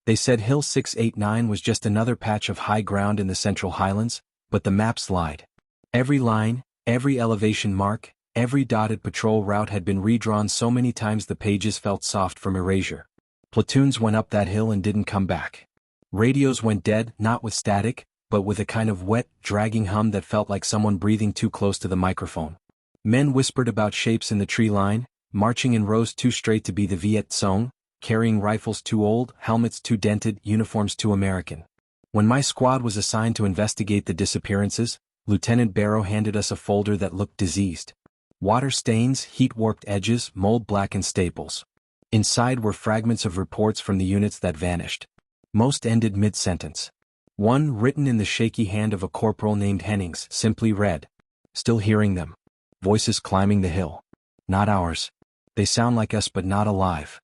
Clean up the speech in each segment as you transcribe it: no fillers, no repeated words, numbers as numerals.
They said Hill 689 was just another patch of high ground in the Central Highlands, but the maps lied. Every line, every elevation mark, every dotted patrol route had been redrawn so many times the pages felt soft from erasure. Platoons went up that hill and didn't come back. Radios went dead, not with static, but with a kind of wet, dragging hum that felt like someone breathing too close to the microphone. Men whispered about shapes in the tree line, marching in rows too straight to be the Viet Cong, carrying rifles too old, helmets too dented, uniforms too American. When my squad was assigned to investigate the disappearances, Lieutenant Barrow handed us a folder that looked diseased. Water stains, heat-warped edges, mold-blackened staples. Inside were fragments of reports from the units that vanished. Most ended mid-sentence. One, written in the shaky hand of a corporal named Hennings, simply read, "Still hearing them. Voices climbing the hill. Not ours. They sound like us but not alive."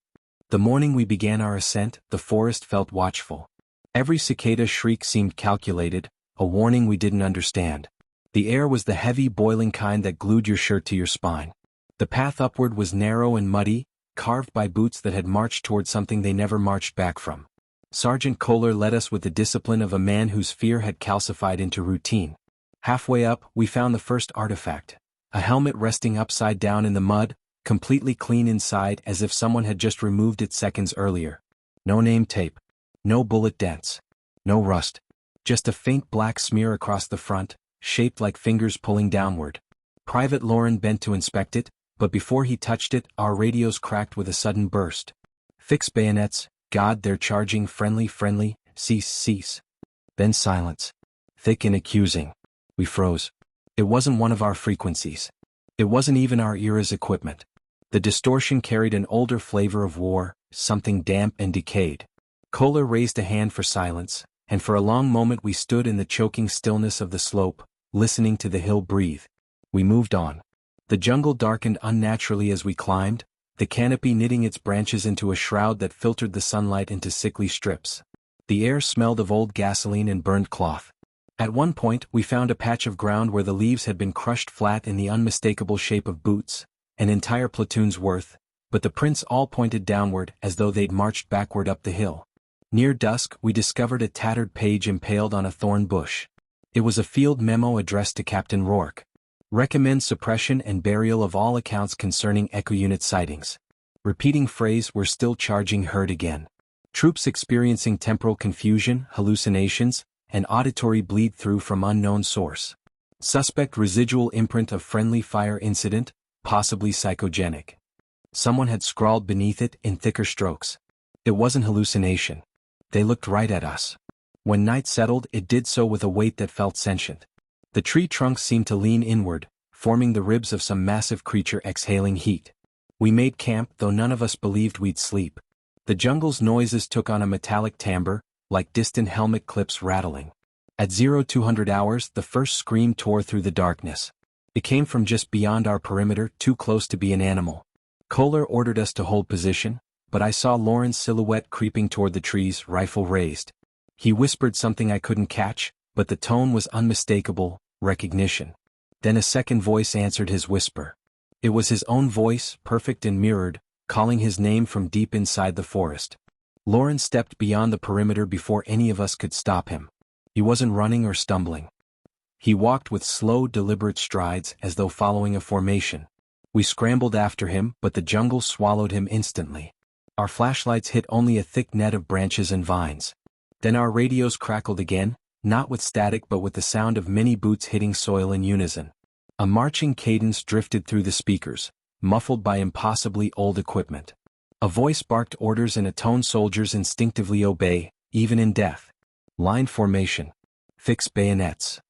The morning we began our ascent, the forest felt watchful. Every cicada shriek seemed calculated, a warning we didn't understand. The air was the heavy, boiling kind that glued your shirt to your spine. The path upward was narrow and muddy, carved by boots that had marched toward something they never marched back from. Sergeant Kohler led us with the discipline of a man whose fear had calcified into routine. Halfway up, we found the first artifact, a helmet resting upside down in the mud, completely clean inside as if someone had just removed it seconds earlier. No name tape. No bullet dents. No rust. Just a faint black smear across the front, shaped like fingers pulling downward. Private Lauren bent to inspect it, but before he touched it, our radios cracked with a sudden burst. "Fix bayonets, God, they're charging, friendly, cease. Then silence. Thick and accusing. We froze. It wasn't one of our frequencies. It wasn't even our era's equipment. The distortion carried an older flavor of war, something damp and decayed. Kohler raised a hand for silence, and for a long moment we stood in the choking stillness of the slope, listening to the hill breathe. We moved on. The jungle darkened unnaturally as we climbed, the canopy knitting its branches into a shroud that filtered the sunlight into sickly strips. The air smelled of old gasoline and burned cloth. At one point, we found a patch of ground where the leaves had been crushed flat in the unmistakable shape of boots, an entire platoon's worth, but the prints all pointed downward as though they'd marched backward up the hill. Near dusk, we discovered a tattered page impaled on a thorn bush. It was a field memo addressed to Captain Rourke. Recommend suppression and burial of all accounts concerning Echo Unit sightings. Repeating phrase, "We're still charging herd again." Troops experiencing temporal confusion, hallucinations, and auditory bleed-through from unknown source. Suspect residual imprint of friendly fire incident, possibly psychogenic. Someone had scrawled beneath it in thicker strokes. It wasn't hallucination. They looked right at us. When night settled, it did so with a weight that felt sentient. The tree trunks seemed to lean inward, forming the ribs of some massive creature exhaling heat. We made camp, though none of us believed we'd sleep. The jungle's noises took on a metallic timbre, like distant helmet clips rattling. At 0200 hours, the first scream tore through the darkness. It came from just beyond our perimeter, too close to be an animal. Kohler ordered us to hold position, but I saw Lauren's silhouette creeping toward the trees, rifle raised. He whispered something I couldn't catch, but the tone was unmistakable, recognition. Then a second voice answered his whisper. It was his own voice, perfect and mirrored, calling his name from deep inside the forest. Lauren stepped beyond the perimeter before any of us could stop him. He wasn't running or stumbling. He walked with slow, deliberate strides as though following a formation. We scrambled after him, but the jungle swallowed him instantly. Our flashlights hit only a thick net of branches and vines. Then our radios crackled again, not with static but with the sound of many boots hitting soil in unison. A marching cadence drifted through the speakers, muffled by impossibly old equipment. A voice barked orders in a tone soldiers instinctively obey, even in death. Line formation. Fix bayonets.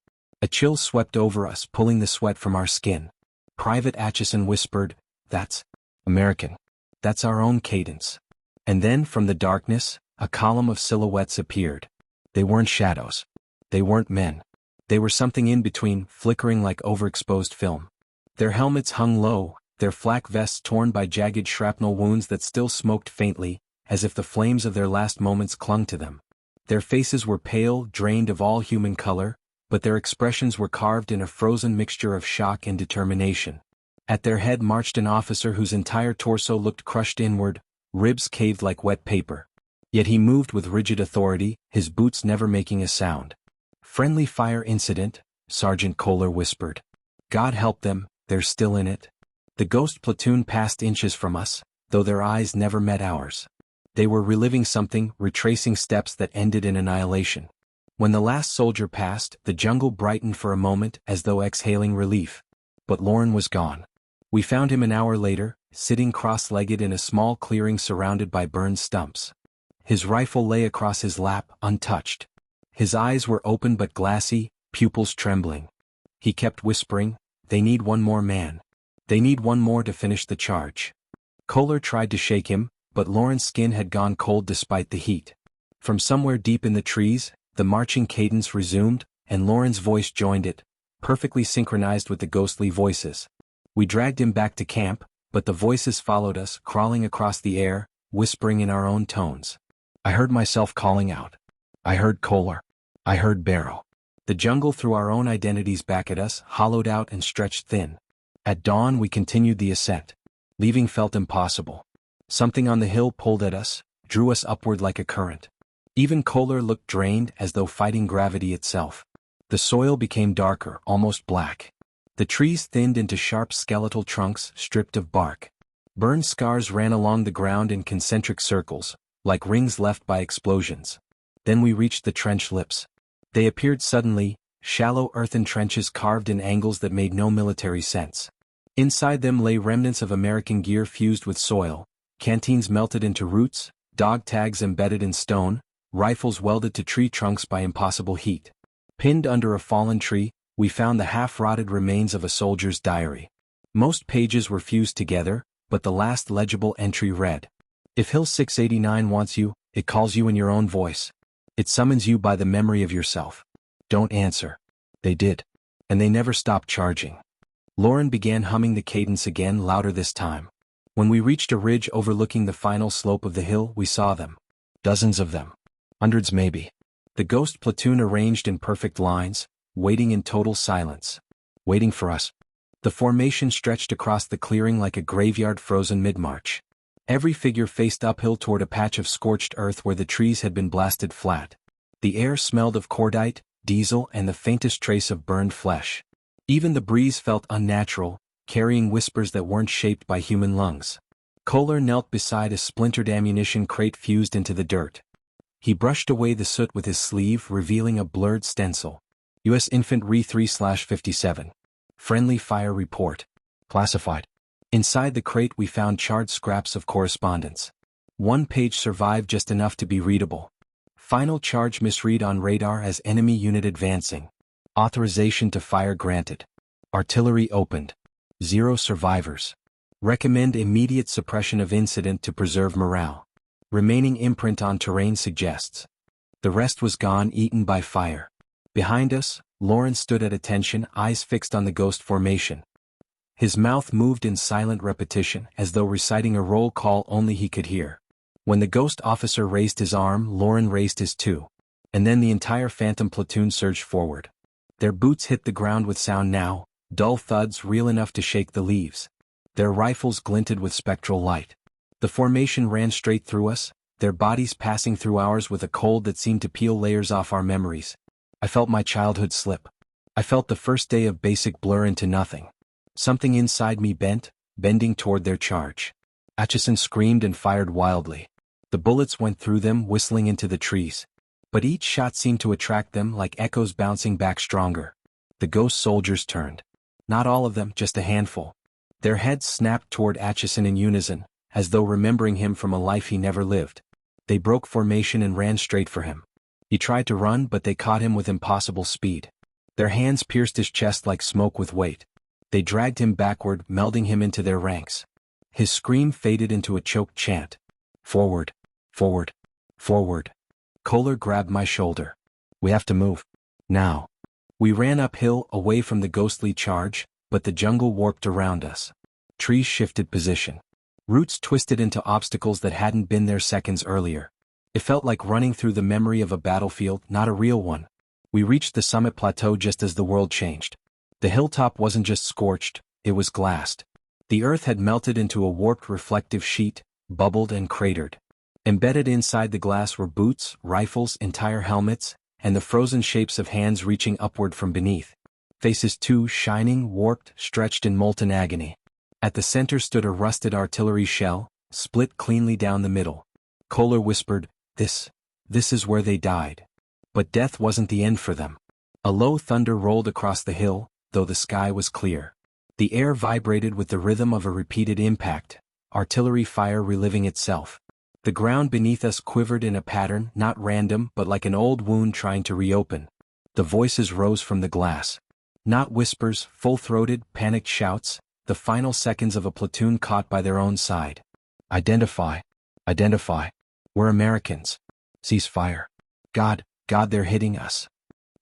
A chill swept over us, pulling the sweat from our skin. Private Atchison whispered, "That's American. That's our own cadence." And then, from the darkness, a column of silhouettes appeared. They weren't shadows. They weren't men. They were something in between, flickering like overexposed film. Their helmets hung low, their flak vests torn by jagged shrapnel wounds that still smoked faintly, as if the flames of their last moments clung to them. Their faces were pale, drained of all human color, but their expressions were carved in a frozen mixture of shock and determination. At their head marched an officer whose entire torso looked crushed inward, ribs caved like wet paper. Yet he moved with rigid authority, his boots never making a sound. "Friendly fire incident," Sergeant Kohler whispered. "God help them, they're still in it." The ghost platoon passed inches from us, though their eyes never met ours. They were reliving something, retracing steps that ended in annihilation. When the last soldier passed, the jungle brightened for a moment as though exhaling relief. But Lauren was gone. We found him an hour later, sitting cross-legged in a small clearing surrounded by burned stumps. His rifle lay across his lap, untouched. His eyes were open but glassy, pupils trembling. He kept whispering, "They need one more man. They need one more to finish the charge." Kohler tried to shake him, but Lauren's skin had gone cold despite the heat. From somewhere deep in the trees, the marching cadence resumed, and Lauren's voice joined it, perfectly synchronized with the ghostly voices. We dragged him back to camp, but the voices followed us, crawling across the air, whispering in our own tones. I heard myself calling out. I heard Kohler. I heard Barrow. The jungle threw our own identities back at us, hollowed out and stretched thin. At dawn we continued the ascent. Leaving felt impossible. Something on the hill pulled at us, drew us upward like a current. Even Kohler looked drained, as though fighting gravity itself. The soil became darker, almost black. The trees thinned into sharp skeletal trunks, stripped of bark. Burned scars ran along the ground in concentric circles, like rings left by explosions. Then we reached the trench lips. They appeared suddenly, shallow earthen trenches carved in angles that made no military sense. Inside them lay remnants of American gear fused with soil, canteens melted into roots, dog tags embedded in stone, rifles welded to tree trunks by impossible heat. Pinned under a fallen tree, we found the half-rotted remains of a soldier's diary. Most pages were fused together, but the last legible entry read, "If Hill 689 wants you, it calls you in your own voice. It summons you by the memory of yourself. Don't answer." They did. And they never stopped charging. Lauren began humming the cadence again, louder this time. When we reached a ridge overlooking the final slope of the hill, we saw them. Dozens of them. Hundreds maybe. The ghost platoon arranged in perfect lines, waiting in total silence. Waiting for us. The formation stretched across the clearing like a graveyard frozen mid-march. Every figure faced uphill toward a patch of scorched earth where the trees had been blasted flat. The air smelled of cordite, diesel, and the faintest trace of burned flesh. Even the breeze felt unnatural, carrying whispers that weren't shaped by human lungs. Kohler knelt beside a splintered ammunition crate fused into the dirt. He brushed away the soot with his sleeve, revealing a blurred stencil. U.S. Infantry 3/57. Friendly fire report. Classified. Inside the crate we found charred scraps of correspondence. One page survived just enough to be readable. Final charge misread on radar as enemy unit advancing. Authorization to fire granted. Artillery opened. 0 survivors. Recommend immediate suppression of incident to preserve morale. Remaining imprint on terrain suggests. The rest was gone, eaten by fire. Behind us, Lawrence stood at attention, eyes fixed on the ghost formation. His mouth moved in silent repetition, as though reciting a roll call only he could hear. When the ghost officer raised his arm, Lauren raised his too. And then the entire phantom platoon surged forward. Their boots hit the ground with sound now, dull thuds real enough to shake the leaves. Their rifles glinted with spectral light. The formation ran straight through us, their bodies passing through ours with a cold that seemed to peel layers off our memories. I felt my childhood slip. I felt the first day of basic blur into nothing. Something inside me bending toward their charge. Atchison screamed and fired wildly. The bullets went through them, whistling into the trees. But each shot seemed to attract them, like echoes bouncing back stronger. The ghost soldiers turned. Not all of them, just a handful. Their heads snapped toward Atchison in unison, as though remembering him from a life he never lived. They broke formation and ran straight for him. He tried to run, but they caught him with impossible speed. Their hands pierced his chest like smoke with weight. They dragged him backward, melding him into their ranks. His scream faded into a choked chant. Forward, forward, forward. Kohler grabbed my shoulder. We have to move. Now. We ran uphill, away from the ghostly charge, but the jungle warped around us. Trees shifted position. Roots twisted into obstacles that hadn't been there seconds earlier. It felt like running through the memory of a battlefield, not a real one. We reached the summit plateau just as the world changed. The hilltop wasn't just scorched, it was glassed. The earth had melted into a warped reflective sheet, bubbled and cratered. Embedded inside the glass were boots, rifles, entire helmets, and the frozen shapes of hands reaching upward from beneath. Faces too, shining, warped, stretched in molten agony. At the center stood a rusted artillery shell, split cleanly down the middle. Kohler whispered, This is where they died. But death wasn't the end for them. A low thunder rolled across the hill, though the sky was clear. The air vibrated with the rhythm of a repeated impact, artillery fire reliving itself. The ground beneath us quivered in a pattern, not random but like an old wound trying to reopen. The voices rose from the glass. Not whispers, full-throated, panicked shouts, the final seconds of a platoon caught by their own side. Identify. Identify. We're Americans. Cease fire. God, they're hitting us.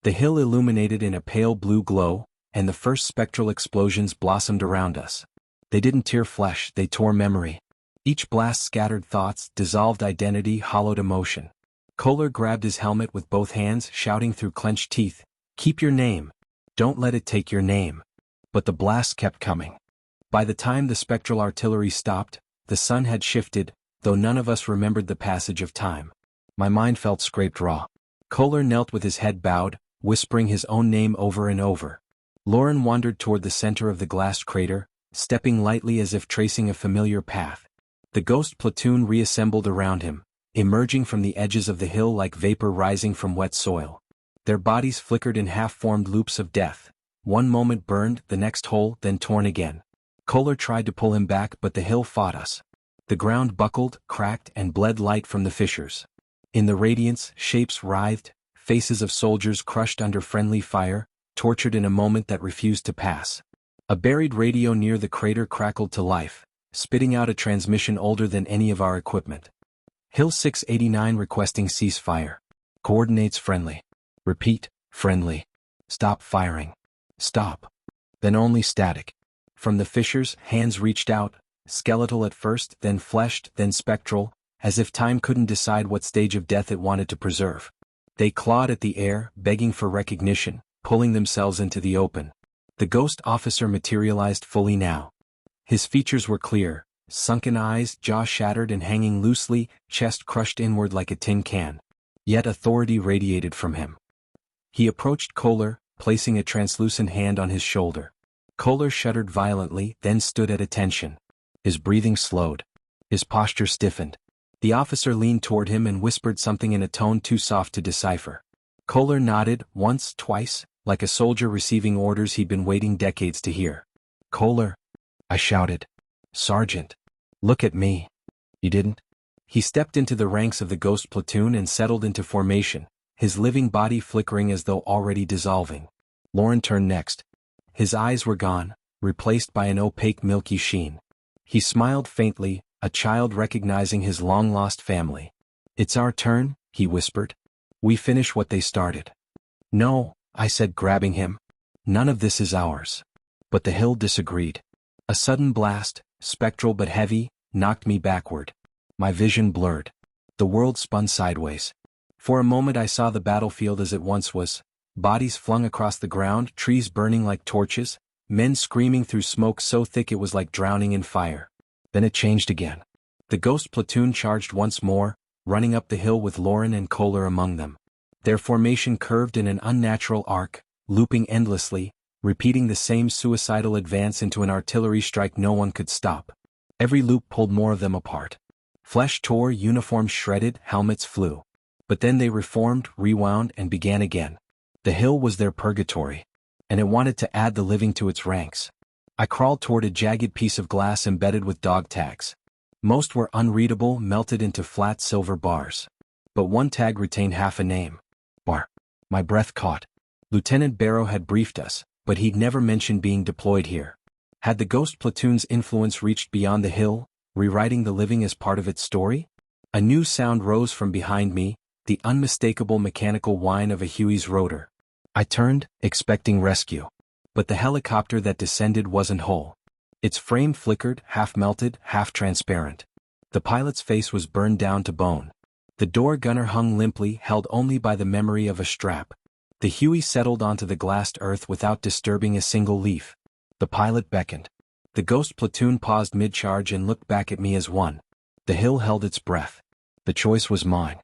The hill illuminated in a pale blue glow, and the first spectral explosions blossomed around us. They didn't tear flesh, they tore memory. Each blast scattered thoughts, dissolved identity, hollowed emotion. Kohler grabbed his helmet with both hands, shouting through clenched teeth, Keep your name. Don't let it take your name. But the blasts kept coming. By the time the spectral artillery stopped, the sun had shifted, though none of us remembered the passage of time. My mind felt scraped raw. Kohler knelt with his head bowed, whispering his own name over and over. Lauren wandered toward the center of the glassed crater, stepping lightly as if tracing a familiar path. The ghost platoon reassembled around him, emerging from the edges of the hill like vapor rising from wet soil. Their bodies flickered in half-formed loops of death. One moment burned, the next whole, then torn again. Kohler tried to pull him back, but the hill fought us. The ground buckled, cracked, and bled light from the fissures. In the radiance, shapes writhed, faces of soldiers crushed under friendly fire, tortured in a moment that refused to pass. A buried radio near the crater crackled to life, spitting out a transmission older than any of our equipment. Hill 689 requesting ceasefire. Coordinates friendly. Repeat, friendly. Stop firing. Stop. Then only static. From the fissures, hands reached out, skeletal at first, then fleshed, then spectral, as if time couldn't decide what stage of death it wanted to preserve. They clawed at the air, begging for recognition, pulling themselves into the open. The ghost officer materialized fully now. His features were clear, sunken eyes, jaw shattered and hanging loosely, chest crushed inward like a tin can. Yet authority radiated from him. He approached Kohler, placing a translucent hand on his shoulder. Kohler shuddered violently, then stood at attention. His breathing slowed. His posture stiffened. The officer leaned toward him and whispered something in a tone too soft to decipher. Kohler nodded, once, twice, like a soldier receiving orders he'd been waiting decades to hear. Kohler, I shouted. Sergeant, look at me. You didn't? He stepped into the ranks of the ghost platoon and settled into formation, his living body flickering as though already dissolving. Lauren turned next. His eyes were gone, replaced by an opaque milky sheen. He smiled faintly, a child recognizing his long-lost family. It's our turn, he whispered. We finish what they started. No, I said, grabbing him. None of this is ours. But the hill disagreed. A sudden blast, spectral but heavy, knocked me backward. My vision blurred. The world spun sideways. For a moment I saw the battlefield as it once was, bodies flung across the ground, trees burning like torches, men screaming through smoke so thick it was like drowning in fire. Then it changed again. The ghost platoon charged once more, running up the hill with Lauren and Kohler among them. Their formation curved in an unnatural arc, looping endlessly, repeating the same suicidal advance into an artillery strike no one could stop. Every loop pulled more of them apart. Flesh tore, uniforms shredded, helmets flew. But then they reformed, rewound, and began again. The hill was their purgatory, and it wanted to add the living to its ranks. I crawled toward a jagged piece of glass embedded with dog tags. Most were unreadable, melted into flat silver bars. But one tag retained half a name. Bar. My breath caught. Lieutenant Barrow had briefed us, but he'd never mentioned being deployed here. Had the ghost platoon's influence reached beyond the hill, rewriting the living as part of its story? A new sound rose from behind me, the unmistakable mechanical whine of a Huey's rotor. I turned, expecting rescue. But the helicopter that descended wasn't whole. Its frame flickered, half-melted, half-transparent. The pilot's face was burned down to bone. The door gunner hung limply, held only by the memory of a strap. The Huey settled onto the glassed earth without disturbing a single leaf. The pilot beckoned. The ghost platoon paused mid-charge and looked back at me as one. The hill held its breath. The choice was mine.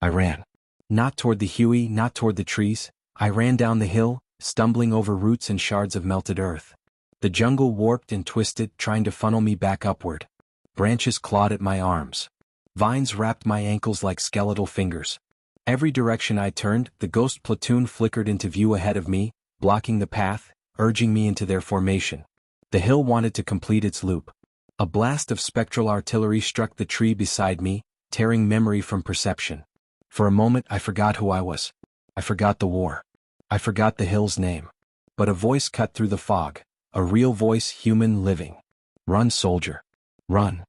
I ran. Not toward the Huey, not toward the trees. I ran down the hill, stumbling over roots and shards of melted earth. The jungle warped and twisted, trying to funnel me back upward. Branches clawed at my arms. Vines wrapped my ankles like skeletal fingers. Every direction I turned, the ghost platoon flickered into view ahead of me, blocking the path, urging me into their formation. The hill wanted to complete its loop. A blast of spectral artillery struck the tree beside me, tearing memory from perception. For a moment I forgot who I was. I forgot the war. I forgot the hill's name. But a voice cut through the fog, a real voice, human, living. Run, soldier. Run.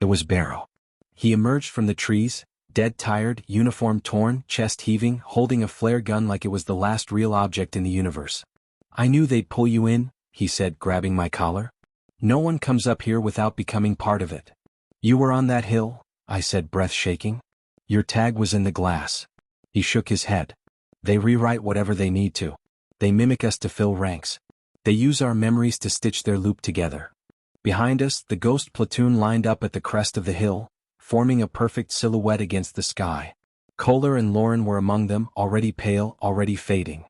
It was Barrow. He emerged from the trees, dead tired, uniform torn, chest heaving, holding a flare gun like it was the last real object in the universe. I knew they'd pull you in, he said, grabbing my collar. No one comes up here without becoming part of it. You were on that hill, I said, breath shaking. Your tag was in the glass. He shook his head. They rewrite whatever they need to. They mimic us to fill ranks. They use our memories to stitch their loop together. Behind us, the ghost platoon lined up at the crest of the hill, forming a perfect silhouette against the sky. Kohler and Lauren were among them, already pale, already fading.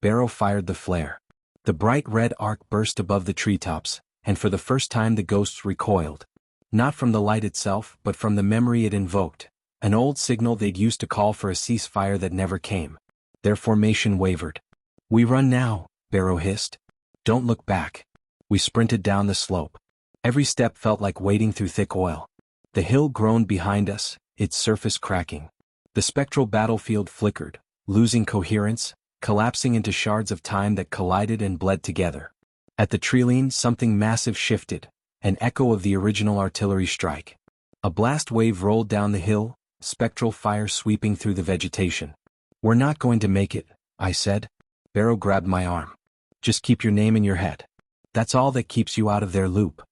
Barrow fired the flare. The bright red arc burst above the treetops, and for the first time the ghosts recoiled. Not from the light itself, but from the memory it invoked, an old signal they'd used to call for a ceasefire that never came. Their formation wavered. We run now, Barrow hissed. Don't look back. We sprinted down the slope. Every step felt like wading through thick oil. The hill groaned behind us, its surface cracking. The spectral battlefield flickered, losing coherence, collapsing into shards of time that collided and bled together. At the treeline, something massive shifted, an echo of the original artillery strike. A blast wave rolled down the hill, spectral fire sweeping through the vegetation. We're not going to make it, I said. Barrow grabbed my arm. Just keep your name in your head. That's all that keeps you out of their loop.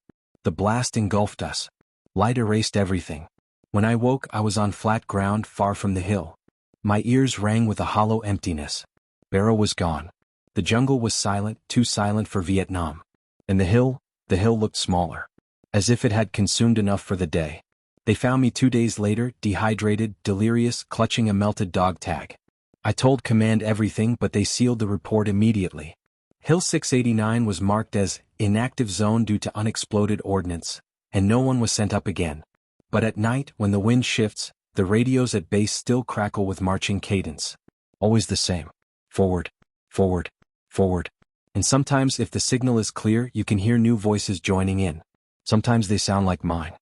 The blast engulfed us. Light erased everything. When I woke, I was on flat ground far from the hill. My ears rang with a hollow emptiness. Barrow was gone. The jungle was silent, too silent for Vietnam. And the hill looked smaller. As if it had consumed enough for the day. They found me 2 days later, dehydrated, delirious, clutching a melted dog tag. I told command everything, but they sealed the report immediately. Hill 689 was marked as inactive zone due to unexploded ordnance, and no one was sent up again. But at night, when the wind shifts, the radios at base still crackle with marching cadence. Always the same. Forward, forward, forward. And sometimes if the signal is clear, you can hear new voices joining in. Sometimes they sound like mine.